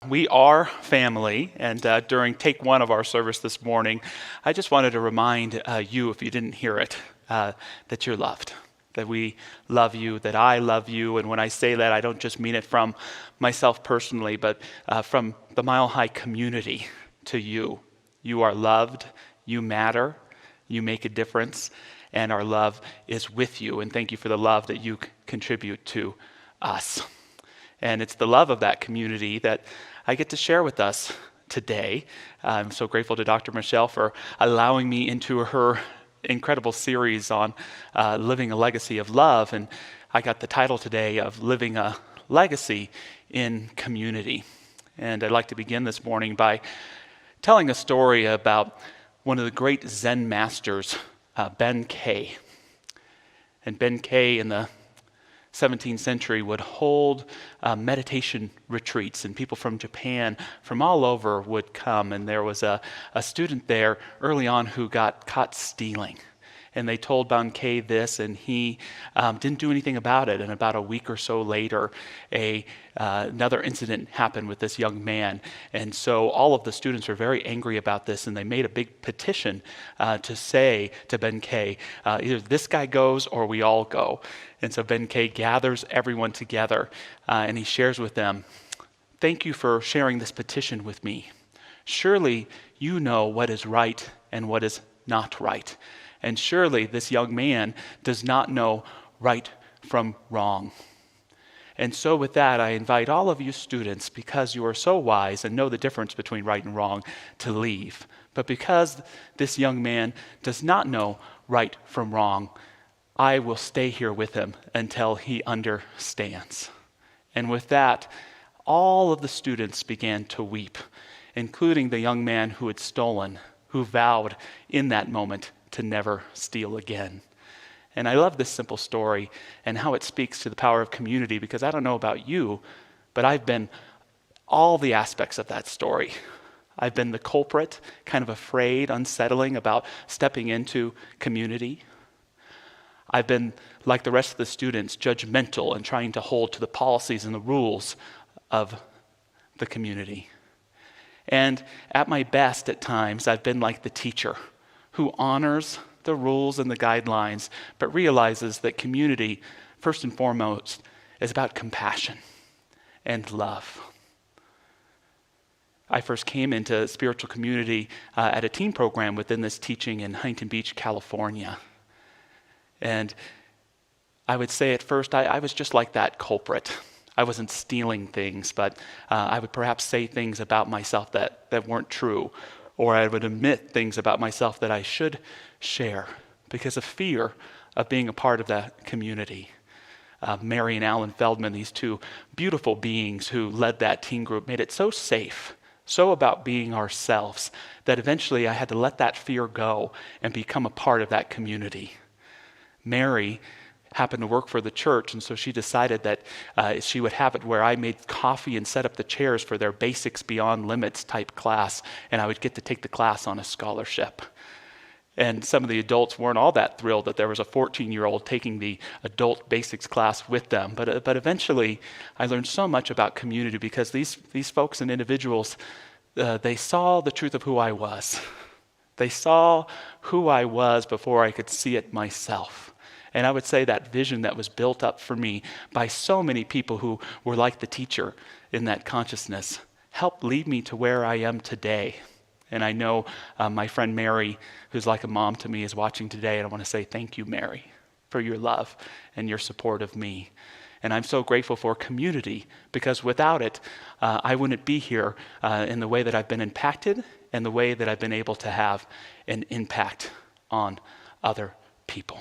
We are family, and during take one of our service this morning, I just wanted to remind you, if you didn't hear it, that you're loved, that we love you, that I love you. And when I say that, I don't just mean it from myself personally, but from the Mile High community to you. You are loved, you matter, you make a difference, and our love is with you. And thank you for the love that you contribute to us. And it's the love of that community that I get to share with us today. I'm so grateful to Dr. Michelle for allowing me into her incredible series on living a legacy of love. And I got the title today of Living a Legacy in Community. And I'd like to begin this morning by telling a story about one of the great Zen masters, Ben K. And Ben K in the 17th century would hold meditation retreats, and people from Japan, from all over, would come. And there was a student there early on who got caught stealing. And they told Bankei this, and he didn't do anything about it. And about a week or so later, another incident happened with this young man. And so all of the students were very angry about this, and they made a big petition to say to Bankei, either this guy goes or we all go. And so Bankei gathers everyone together, and he shares with them, "Thank you for sharing this petition with me. Surely you know what is right and what is not right. And surely this young man does not know right from wrong. And so with that, I invite all of you students, because you are so wise and know the difference between right and wrong, to leave. But because this young man does not know right from wrong, I will stay here with him until he understands." And with that, all of the students began to weep, including the young man who had stolen, who vowed in that moment to never steal again. And I love this simple story and how it speaks to the power of community, because I don't know about you, but I've been all the aspects of that story. I've been the culprit, kind of afraid, unsettling about stepping into community. I've been, like the rest of the students, judgmental and trying to hold to the policies and the rules of the community. And at my best at times, I've been like the teacher who honors the rules and the guidelines, but realizes that community, first and foremost, is about compassion and love. I first came into spiritual community at a teen program within this teaching in Huntington Beach, California. And I would say at first, I was just like that culprit. I wasn't stealing things, but I would perhaps say things about myself that weren't true, or I would admit things about myself that I should share because of fear of being a part of that community. Mary and Alan Feldman, these two beautiful beings who led that teen group, made it so safe, so about being ourselves, that eventually I had to let that fear go and become a part of that community. Mary happened to work for the church, and so she decided that she would have it where I made coffee and set up the chairs for their Basics Beyond Limits type class, and I would get to take the class on a scholarship. And some of the adults weren't all that thrilled that there was a 14-year-old taking the adult basics class with them. But eventually, I learned so much about community because these folks and individuals, they saw the truth of who I was. They saw who I was before I could see it myself. And I would say that vision that was built up for me by so many people who were like the teacher in that consciousness helped lead me to where I am today. And I know my friend Mary, who's like a mom to me, is watching today, and I want to say thank you, Mary, for your love and your support of me. And I'm so grateful for community, because without it, I wouldn't be here in the way that I've been impacted and the way that I've been able to have an impact on other people.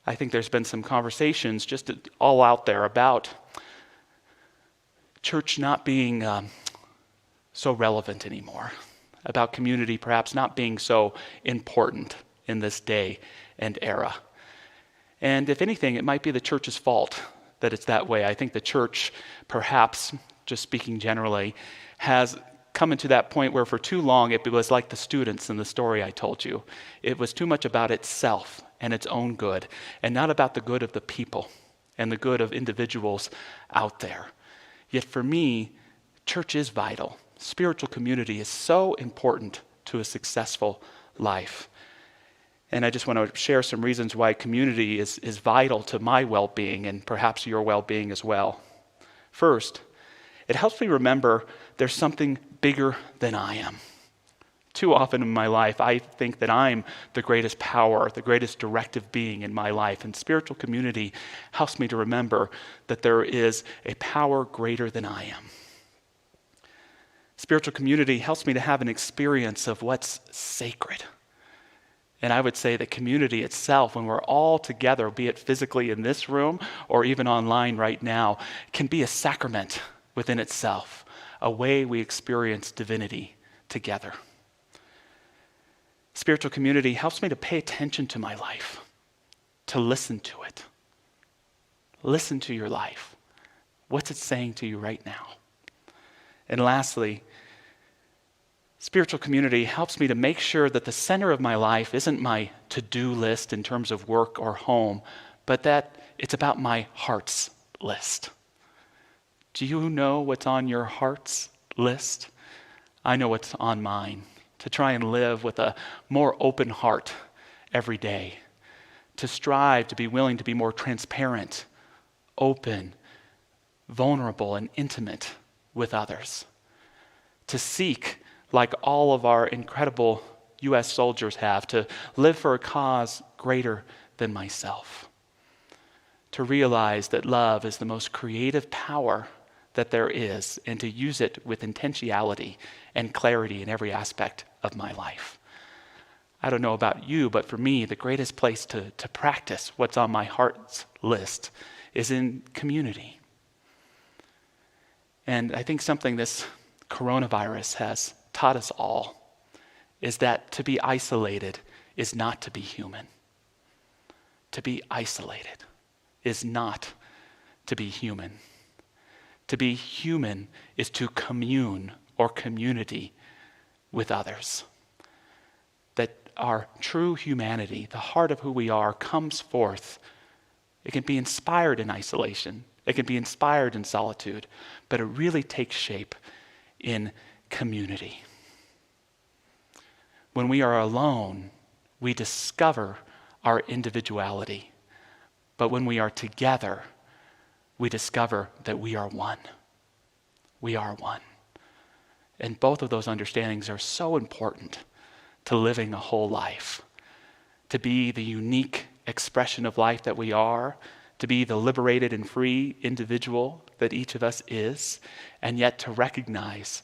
I think there's been some conversations just all out there about church not being so relevant anymore, about community perhaps not being so important in this day and era. And if anything, it might be the church's fault that it's that way. I think the church, perhaps, just speaking generally, has come into that point where for too long it was like the students in the story I told you. It was too much about itself and its own good, and not about the good of the people and the good of individuals out there. Yet for me, church is vital. Spiritual community is so important to a successful life. And I just want to share some reasons why community is vital to my well-being and perhaps your well-being as well. First, it helps me remember there's something bigger than I am. Too often in my life, I think that I'm the greatest power, the greatest directive being in my life. And spiritual community helps me to remember that there is a power greater than I am. Spiritual community helps me to have an experience of what's sacred. And I would say that community itself, when we're all together, be it physically in this room or even online right now, can be a sacrament within itself, a way we experience divinity together. Spiritual community helps me to pay attention to my life, to listen to it. Listen to your life. What's it saying to you right now? And lastly, spiritual community helps me to make sure that the center of my life isn't my to-do list in terms of work or home, but that it's about my heart's list. Do you know what's on your heart's list? I know what's on mine. To try and live with a more open heart every day. To strive to be willing to be more transparent, open, vulnerable, and intimate with others. To seek, like all of our incredible U.S. soldiers have, to live for a cause greater than myself. To realize that love is the most creative power that there is, and to use it with intentionality and clarity in every aspect of my life. I don't know about you, but for me, the greatest place to practice what's on my heart's list is in community. And I think something this coronavirus has taught us all is that to be isolated is not to be human. To be isolated is not to be human. To be human is to commune or community with others. That our true humanity, the heart of who we are, comes forth. It can be inspired in isolation. It can be inspired in solitude. But it really takes shape in community. When we are alone, we discover our individuality. But when we are together, we discover that we are one. We are one. And both of those understandings are so important to living a whole life. To be the unique expression of life that we are, to be the liberated and free individual that each of us is, and yet to recognize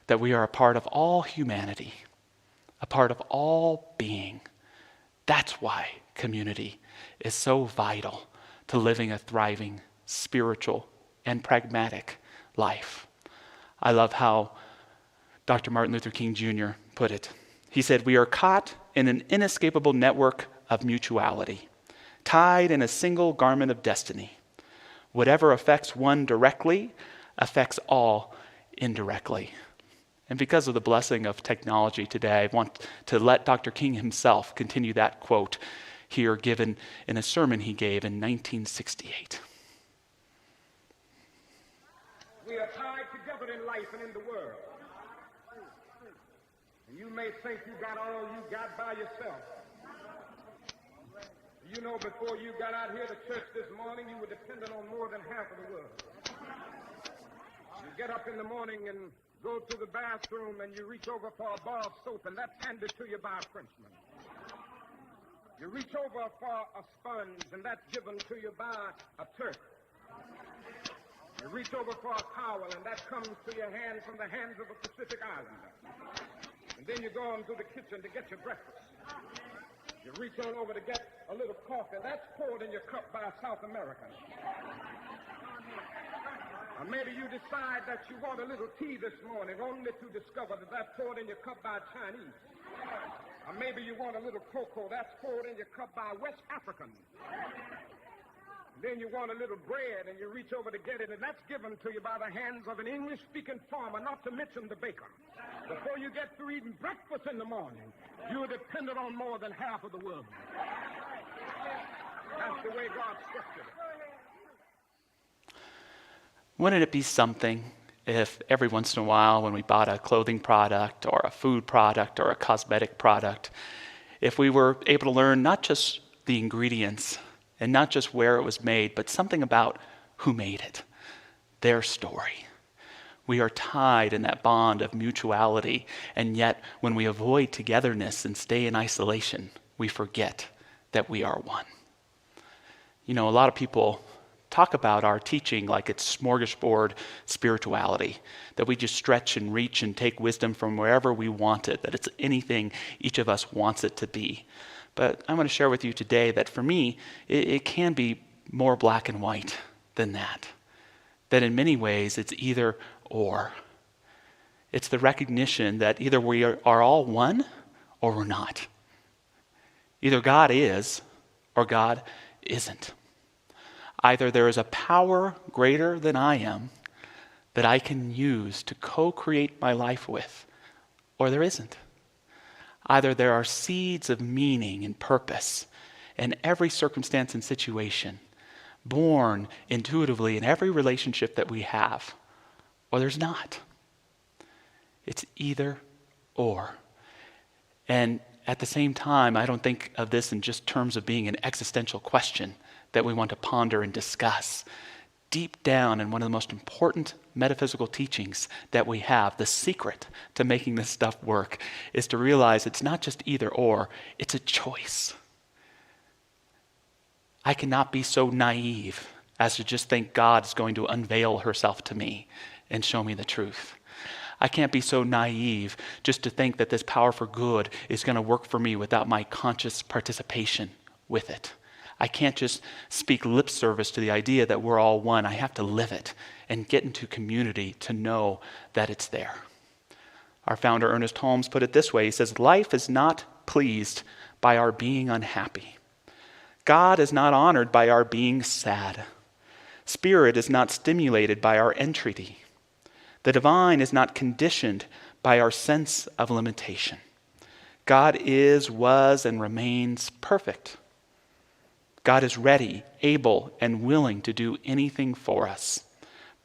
that we are a part of all humanity, a part of all being. That's why community is so vital to living a thriving, spiritual, and pragmatic life. I love how Dr. Martin Luther King Jr. put it. He said, "We are caught in an inescapable network of mutuality, tied in a single garment of destiny. Whatever affects one directly affects all indirectly." And because of the blessing of technology today, I want to let Dr. King himself continue that quote here, given in a sermon he gave in 1968. We are tied together in life and in the world. And you may think you got all you got by yourself. You know, before you got out here to church this morning, you were dependent on more than half of the world. You get up in the morning and go to the bathroom and you reach over for a bar of soap, and that's handed to you by a Frenchman. You reach over for a sponge, and that's given to you by a Turk. You reach over for a towel, and that comes to your hand from the hands of a Pacific Islander. And then you go into the kitchen to get your breakfast. You reach on over to get a little coffee, and that's poured in your cup by a South American. Or maybe you decide that you want a little tea this morning, only to discover that that's poured in your cup by a Chinese. Or maybe you want a little cocoa, that's poured in your cup by a West African. Then you want a little bread, and you reach over to get it, and that's given to you by the hands of an English-speaking farmer, not to mention the baker. Before you get through eating breakfast in the morning, you're dependent on more than half of the world. That's the way God structured it. Wouldn't it be something if every once in a while when we bought a clothing product or a food product or a cosmetic product, if we were able to learn not just the ingredients and not just where it was made, but something about who made it, their story. We are tied in that bond of mutuality, and yet when we avoid togetherness and stay in isolation, we forget that we are one. You know, a lot of people talk about our teaching like it's smorgasbord spirituality, that we just stretch and reach and take wisdom from wherever we want it, that it's anything each of us wants it to be. But I want to share with you today that for me, it can be more black and white than that. That in many ways it's either or. It's the recognition that either we are all one or we're not. Either God is or God isn't. Either there is a power greater than I am that I can use to co-create my life with, or there isn't. Either there are seeds of meaning and purpose in every circumstance and situation, born intuitively in every relationship that we have, or there's not. It's either or. And at the same time, I don't think of this in just terms of being an existential question that we want to ponder and discuss. Deep down in one of the most important metaphysical teachings that we have, the secret to making this stuff work is to realize it's not just either or, it's a choice. I cannot be so naive as to just think God is going to unveil herself to me and show me the truth. I can't be so naive just to think that this power for good is going to work for me without my conscious participation with it. I can't just speak lip service to the idea that we're all one. I have to live it and get into community to know that it's there. Our founder, Ernest Holmes, put it this way. He says, life is not pleased by our being unhappy. God is not honored by our being sad. Spirit is not stimulated by our entreaty. The divine is not conditioned by our sense of limitation. God is, was, and remains perfect. God is ready, able, and willing to do anything for us.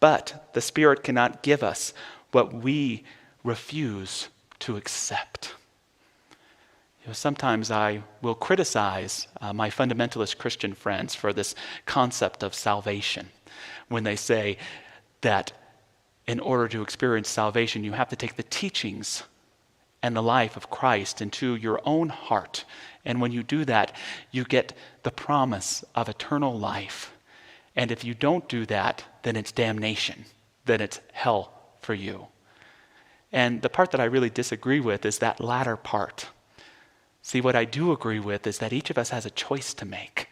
But the Spirit cannot give us what we refuse to accept. You know, sometimes I will criticize my fundamentalist Christian friends for this concept of salvation when they say that in order to experience salvation, you have to take the teachings and the life of Christ into your own heart. And when you do that, you get the promise of eternal life. And if you don't do that, then it's damnation, then it's hell for you. And the part that I really disagree with is that latter part. See, what I do agree with is that each of us has a choice to make.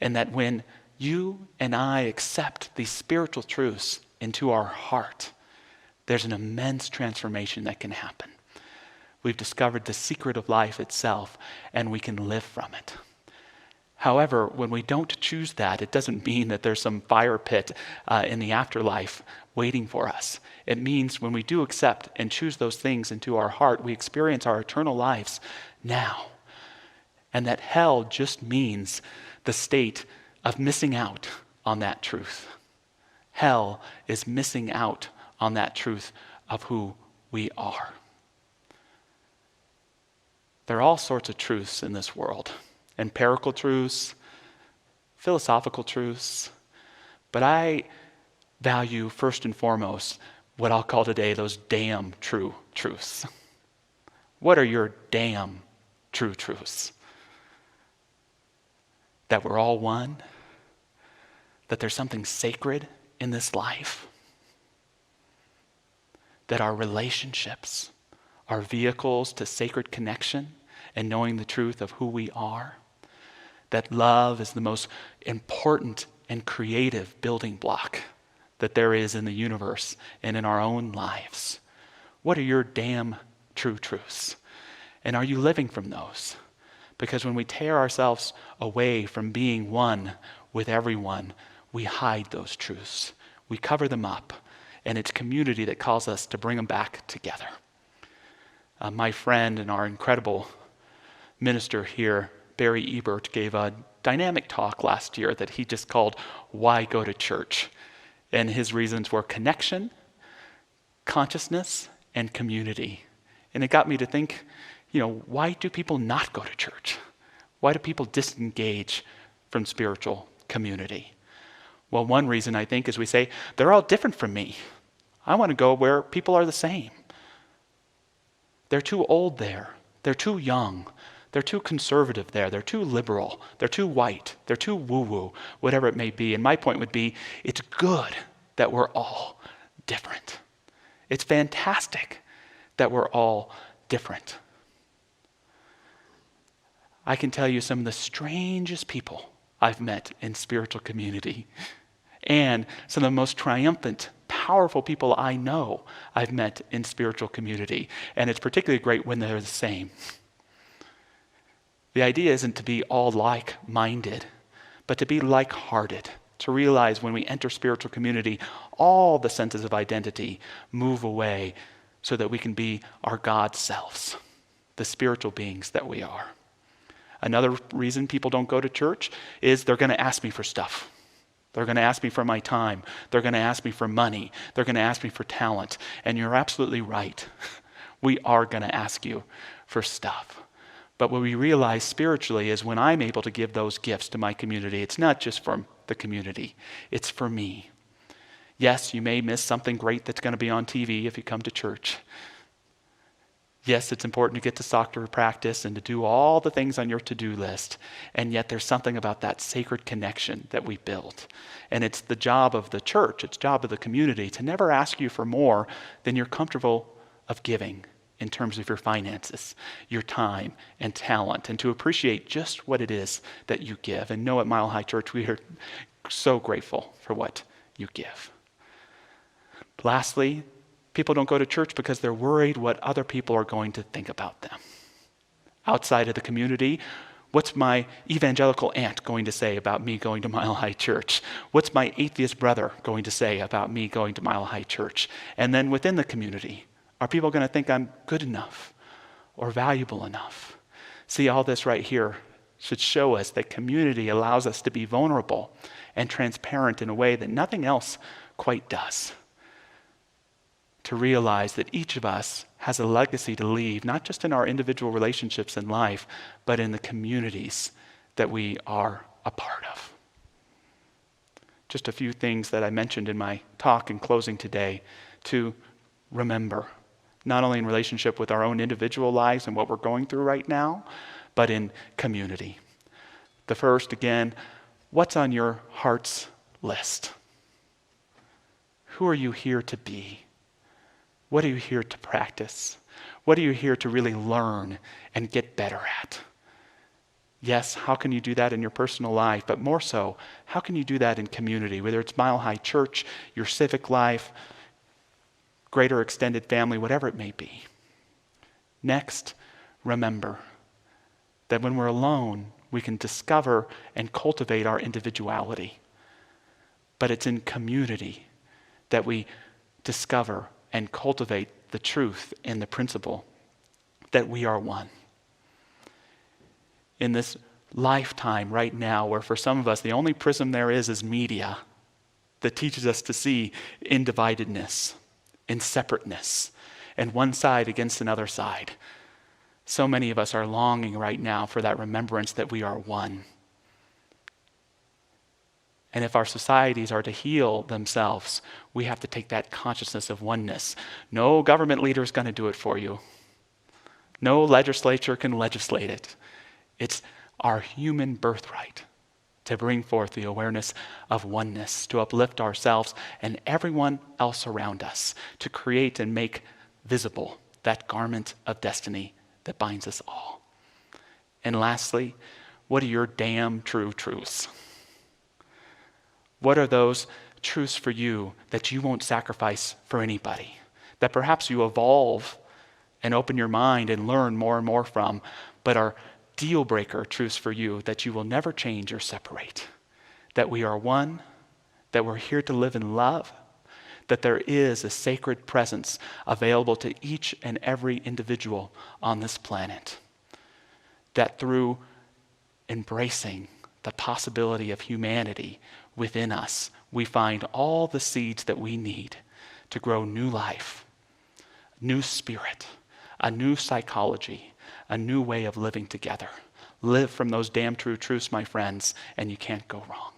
And that when you and I accept these spiritual truths into our heart, there's an immense transformation that can happen. We've discovered the secret of life itself, and we can live from it. However, when we don't choose that, it doesn't mean that there's some fire pit in the afterlife waiting for us. It means when we do accept and choose those things into our heart, we experience our eternal lives now. And that hell just means the state of missing out on that truth. Hell is missing out on that truth of who we are. There are all sorts of truths in this world. Empirical truths, philosophical truths. But I value first and foremost what I'll call today those damn true truths. What are your damn true truths? That we're all one? That there's something sacred in this life? That our relationships are vehicles to sacred connection and knowing the truth of who we are? That love is the most important and creative building block that there is in the universe and in our own lives? What are your damn true truths? And are you living from those? Because when we tear ourselves away from being one with everyone, we hide those truths. We cover them up. And it's community that calls us to bring them back together. My friend and our incredible minister here, Barry Ebert, gave a dynamic talk last year that he just called Why Go to Church? And his reasons were connection, consciousness, and community. And it got me to think, why do people not go to church? Why do people disengage from spiritual community? Well, one reason I think is we say, they're all different from me. I want to go where people are the same. They're too old there. They're too young. They're too conservative there. They're too liberal. They're too white. They're too woo-woo, whatever it may be. And my point would be, it's good that we're all different. It's fantastic that we're all different. I can tell you some of the strangest people I've met in spiritual community, and some of the most triumphant, powerful people I know I've met in spiritual community. And it's particularly great when they're the same. The idea isn't to be all like-minded, but to be like-hearted, to realize when we enter spiritual community, all the senses of identity move away so that we can be our God selves, the spiritual beings that we are. Another reason people don't go to church is they're going to ask me for stuff. They're going to ask me for my time. They're going to ask me for money. They're going to ask me for talent. And you're absolutely right. We are going to ask you for stuff. But what we realize spiritually is when I'm able to give those gifts to my community, it's not just for the community. It's for me. Yes, you may miss something great that's going to be on TV if you come to church. Yes, it's important to get to soccer practice and to do all the things on your to-do list. And yet there's something about that sacred connection that we build. And it's the job of the church, it's the job of the community to never ask you for more than you're comfortable of giving in terms of your finances, your time and talent, and to appreciate just what it is that you give. And know at Mile High Church, we are so grateful for what you give. Lastly, people don't go to church because they're worried what other people are going to think about them. Outside of the community, what's my evangelical aunt going to say about me going to Mile High Church? What's my atheist brother going to say about me going to Mile High Church? And then within the community, are people going to think I'm good enough or valuable enough? See, all this right here should show us that community allows us to be vulnerable and transparent in a way that nothing else quite does. To realize that each of us has a legacy to leave, not just in our individual relationships in life, but in the communities that we are a part of. Just a few things that I mentioned in my talk in closing today to remember, not only in relationship with our own individual lives and what we're going through right now, but in community. The first, again, what's on your heart's list? Who are you here to be? What are you here to practice? What are you here to really learn and get better at? Yes, how can you do that in your personal life? But more so, how can you do that in community? Whether it's Mile High Church, your civic life, greater extended family, whatever it may be. Next, remember that when we're alone, we can discover and cultivate our individuality. But it's in community that we discover and cultivate the truth and the principle that we are one. In this lifetime right now, where for some of us the only prism there is media that teaches us to see in dividedness, in separateness, and one side against another side. So many of us are longing right now for that remembrance that we are one. And if our societies are to heal themselves, we have to take that consciousness of oneness. No government leader is going to do it for you. No legislature can legislate it. It's our human birthright to bring forth the awareness of oneness, to uplift ourselves and everyone else around us, to create and make visible that garment of destiny that binds us all. And lastly, what are your damn true truths? What are those truths for you that you won't sacrifice for anybody? That perhaps you evolve and open your mind and learn more and more from, but are deal breaker truths for you that you will never change or separate. That we are one, that we're here to live in love, that there is a sacred presence available to each and every individual on this planet. That through embracing the possibility of humanity within us, we find all the seeds that we need to grow new life, new spirit, a new psychology, a new way of living together. Live from those damn true truths, my friends, and you can't go wrong.